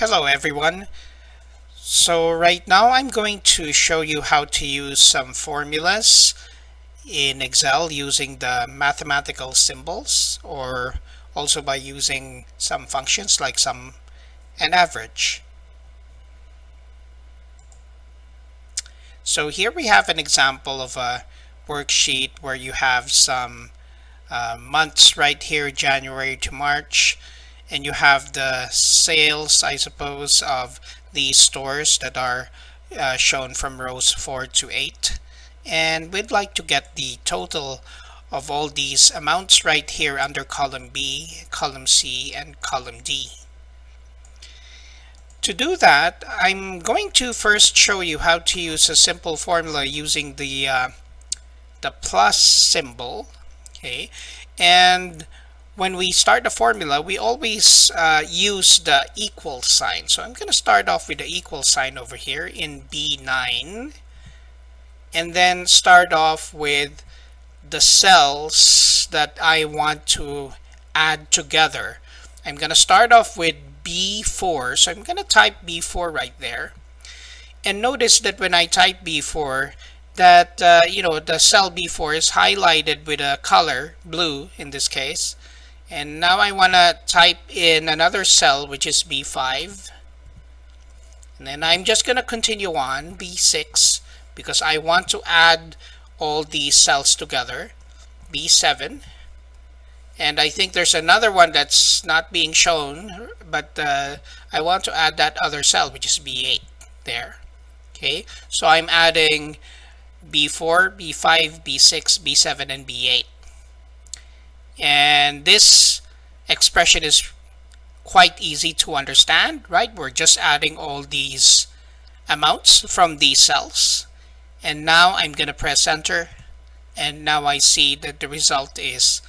Hello everyone. So right now I'm going to show you how to use some formulas in Excel using the mathematical symbols, or also by using some functions like sum and average. So here we have an example of a worksheet where you have some months right here, January to March, and you have the sales, I suppose, of these stores that are shown from rows 4 to 8. And we'd like to get the total of all these amounts right here under column B, column C, and column D. To do that, I'm going to first show you how to use a simple formula using the plus symbol. Okay, and when we start the formula, we always use the equal sign. So I'm going to start off with the equal sign over here in B9, and then start off with the cells that I want to add together. I'm going to start off with B4, so I'm going to type B4 right there. And notice that when I type B4, that the cell B4 is highlighted with a color, blue in this case. And now I want to type in another cell, which is B5. And then I'm just going to continue on, B6, because I want to add all these cells together, B7. And I think there's another one that's not being shown, but I want to add that other cell, which is B8 there. Okay, so I'm adding B4, B5, B6, B7, and B8. And this expression is quite easy to understand, right? We're just adding all these amounts from these cells. And now I'm going to press enter. And now I see that the result is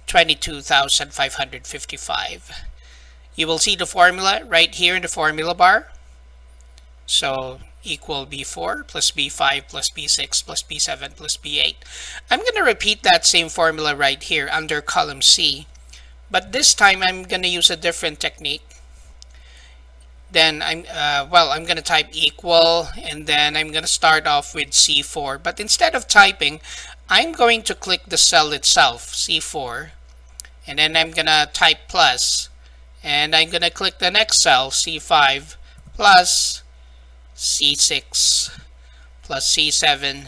22,555. You will see the formula right here in the formula bar. So equal B4 plus B5 plus B6 plus B7 plus B8. I'm going to repeat that same formula right here under column C, but this time I'm going to use a different technique. Then I'm going to type equal, and then I'm going to start off with C4, but instead of typing, I'm going to click the cell itself, C4, and then I'm going to type plus, and I'm going to click the next cell, C5, plus C6 plus C7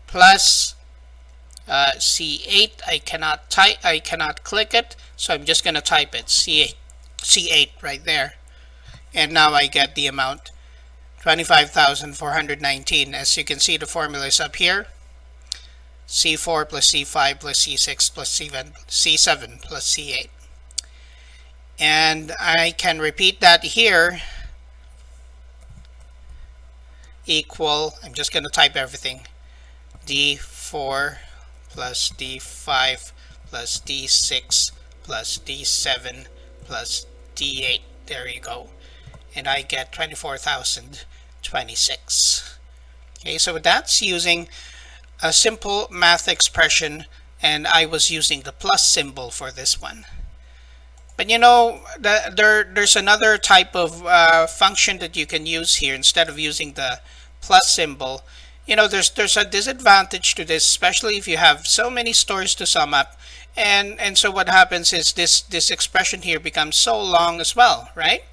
plus C8. I cannot click it, so I'm just going to type it, C8 right there. And now I get the amount 25,419. As you can see, the formula is up here. C4 plus C5 plus C6 plus C7 plus C8. And I can repeat that here. Equal, I'm just going to type everything, D4 plus D5 plus D6 plus D7 plus D8. There you go. And I get 24,026. Okay, so that's using a simple math expression, and I was using the plus symbol for this one. But there's another type of function that you can use here instead of using the plus symbol. There's a disadvantage to this, especially if you have so many stores to sum up, and so what happens is this expression here becomes so long as well, right?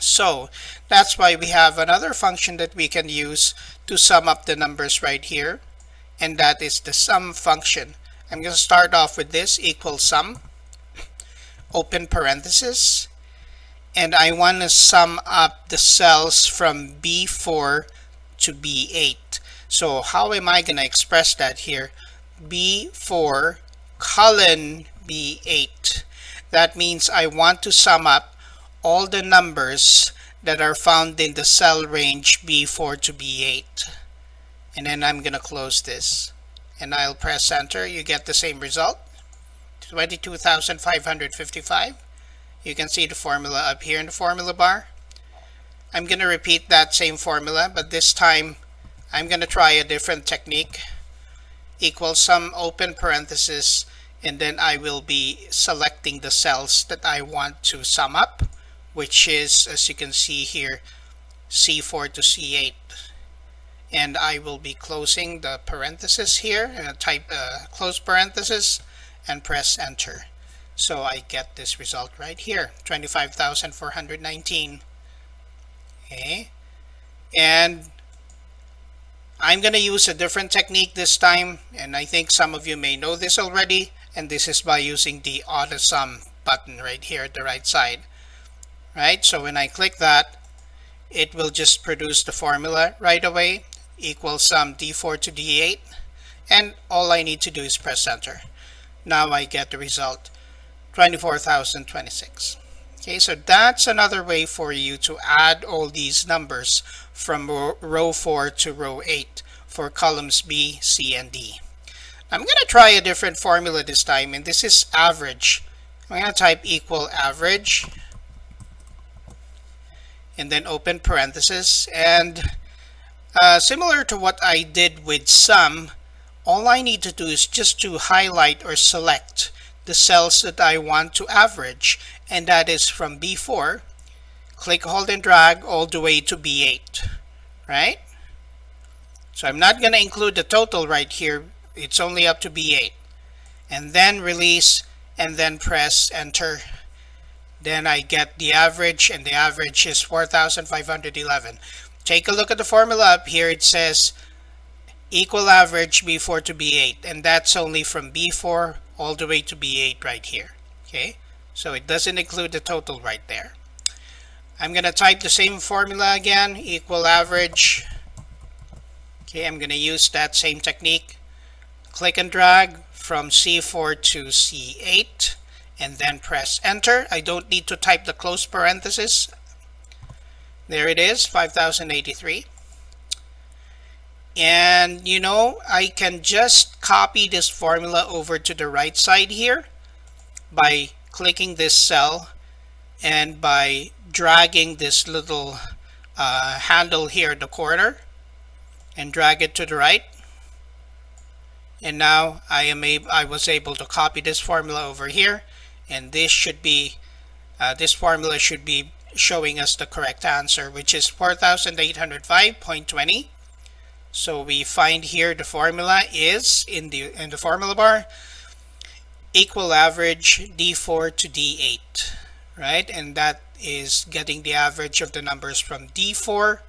So that's why we have another function that we can use to sum up the numbers right here, and that is the sum function. I'm going to start off with this equal sum, open parenthesis, and I want to sum up the cells from B4 to B8. So how am I going to express that here? B4 colon B8. That means I want to sum up all the numbers that are found in the cell range B4 to B8. And then I'm going to close this, and I'll press enter. You get the same result, 22,555. You can see the formula up here in the formula bar. I'm going to repeat that same formula, but this time I'm going to try a different technique. Equal sum, open parenthesis, and then I will be selecting the cells that I want to sum up which is, as you can see here, C4 to C8. And I will be closing the parenthesis here, and type close parenthesis and press enter. So I get this result right here, 25,419. Okay, and I'm going to use a different technique this time, and I think some of you may know this already, and this is by using the auto sum button right here at the right side. Right, so when I click that, it will just produce the formula right away, equal sum D4 to D8, and all I need to do is press enter. Now I get the result, 24,026. Okay, so that's another way for you to add all these numbers from row 4 to row 8 for columns B, C, and D. I'm going to try a different formula this time, and this is average. I'm going to type equal average, and then open parenthesis, and similar to what I did with sum, all I need to do is just to highlight or select the cells that I want to average, and that is from B4, click, hold, and drag all the way to B8, right? So I'm not going to include the total right here, it's only up to B8, and then release, and then press enter. Then I get the average, and the average is 4,511. Take a look at the formula up here. It says equal average B4 to B8, and that's only from B4 all the way to B8 right here. Okay, so it doesn't include the total right there. I'm going to type the same formula again, equal average. Okay, I'm going to use that same technique. Click and drag from C4 to C8, and then press enter. I don't need to type the close parenthesis. There it is, 5,083. And you know, I can just copy this formula over to the right side here by clicking this cell and by dragging this little handle here in the corner and drag it to the right. And now I was able to copy this formula over here, and this should be this formula should be showing us the correct answer, which is 4,805.20. So we find here the formula is in the formula bar, equal average D4 to D8, right? And that is getting the average of the numbers from D4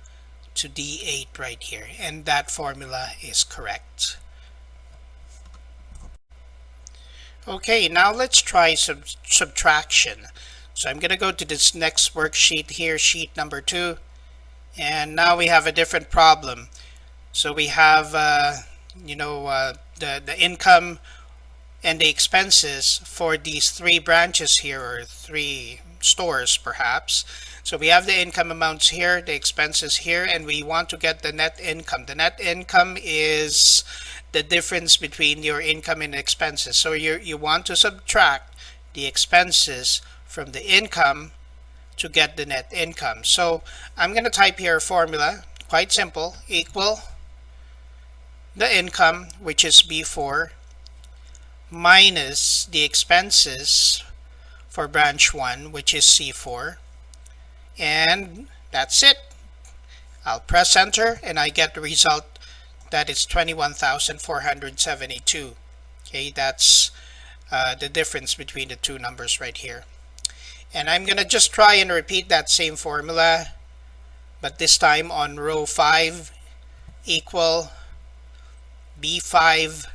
to D8 right here, and that formula is correct. Okay, now let's try subtraction. So I'm going to go to this next worksheet here, sheet number 2, and now we have a different problem. So we have the income and the expenses for these 3 branches here, or 3 stores perhaps. So we have the income amounts here, the expenses here, and we want to get the net income. The net income is the difference between your income and expenses. So you want to subtract the expenses from the income to get the net income. So I'm going to type here a formula, quite simple, equal the income, which is B4, minus the expenses for branch 1, which is C4, and that's it. I'll press enter and I get the result. That is 21,472. Okay, that's the difference between the two numbers right here. And I'm going to just try and repeat that same formula, but this time on row 5, equal B5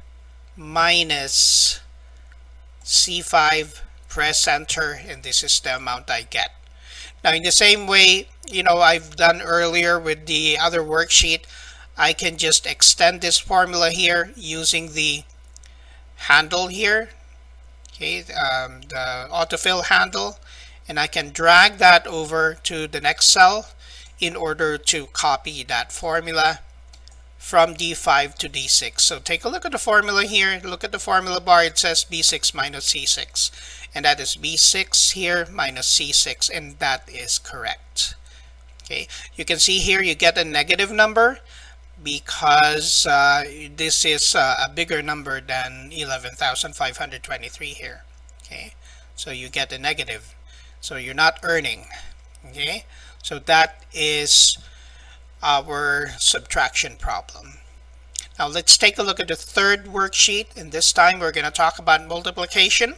minus C5, press enter, and this is the amount I get. Now in the same way, I've done earlier with the other worksheet, I can just extend this formula here using the handle here, okay, the autofill handle, and I can drag that over to the next cell in order to copy that formula from D5 to D6. So take a look at the formula here. Look at the formula bar. It says B6 minus C6, and that is B6 here minus C6, and that is correct. Okay, you can see here you get a negative number because this is a bigger number than 11,523 here. Okay, so you get a negative, so you're not earning. Okay, so that is our subtraction problem. Now let's take a look at the third worksheet, and this time we're going to talk about multiplication.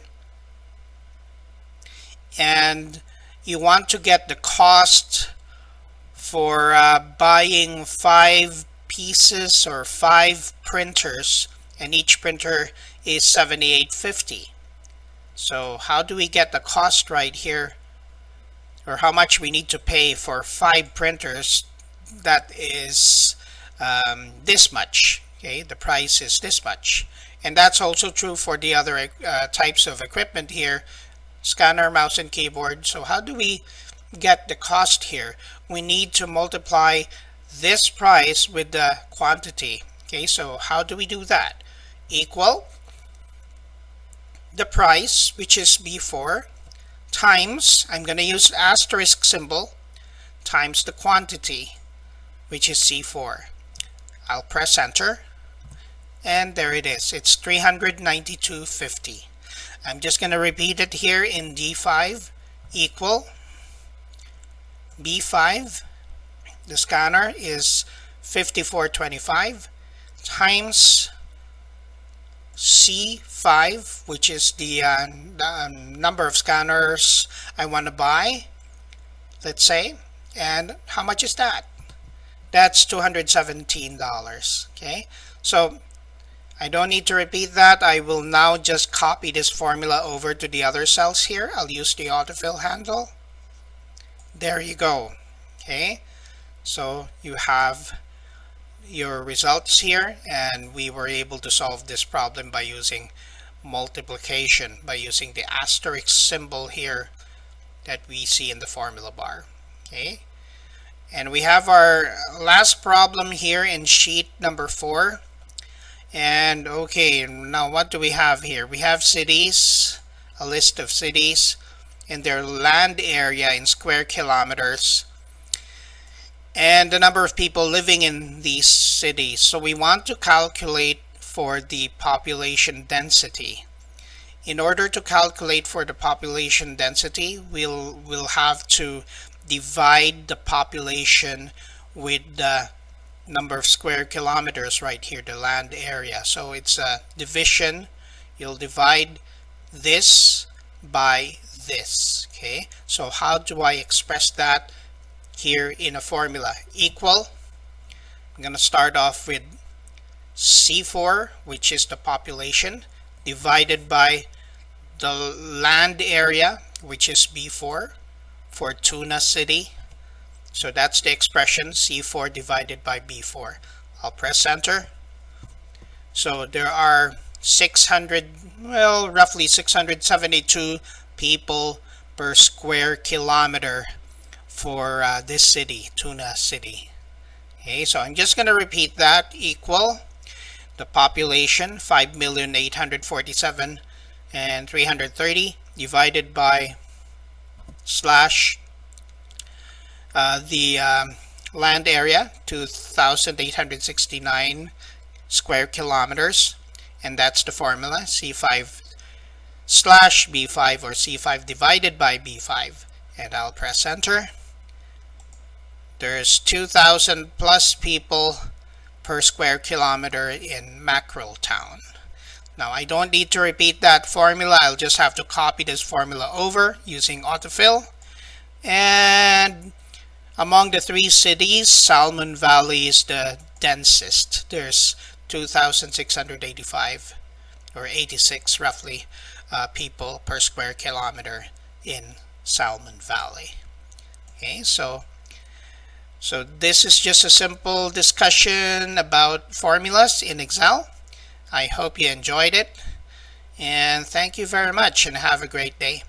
And you want to get the cost for buying 5 pieces or 5 printers, and each printer is $78.50. So how do we get the cost right here, or how much we need to pay for 5 printers? That is this much. Okay, the price is this much. And that's also true for the other types of equipment here: scanner, mouse, and keyboard. So how do we get the cost here? We need to multiply this price with the quantity. Okay, so how do we do that? Equal the price, which is B4, times, I'm going to use asterisk symbol, times the quantity, which is C4. I'll press enter, and there it is. It's $392.50. I'm just going to repeat it here in D5, equal B5, the scanner is $54.25, times C5, which is the number of scanners I want to buy, let's say. And how much is that? That's $217. Okay, so I don't need to repeat that. I will now just copy this formula over to the other cells here. I'll use the autofill handle. There you go. Okay, so you have your results here, and we were able to solve this problem by using multiplication, by using the asterisk symbol here that we see in the formula bar. Okay, and we have our last problem here in sheet number 4. And okay, now what do we have here? We have cities, a list of cities and their land area in square kilometers, and the number of people living in these cities. So we want to calculate for the population density. In order to calculate for the population density, we'll have to divide the population with the number of square kilometers right here, the land area. So it's a division. You'll divide this by this. Okay, so how do I express that here in a formula? Equal, I'm going to start off with C4, which is the population, divided by the land area, which is B4 for Tuna City. So that's the expression, C4 divided by B4. I'll press enter. So there are roughly 672 people per square kilometer for this city, Tuna City. Okay, so I'm just going to repeat that. Equal the population, 5,847,330, divided by slash the land area, 2,869 square kilometers, and that's the formula, C5 slash B5, or C5 divided by B5, and I'll press enter. There's 2,000 plus people per square kilometer in Mackerel Town. Now I don't need to repeat that formula. I'll just have to copy this formula over using autofill. And among the 3 cities, Salmon Valley is the densest. There's 2,685 or 86 roughly people per square kilometer in Salmon Valley. Okay, so this is just a simple discussion about formulas in Excel. I hope you enjoyed it, and thank you very much, and have a great day.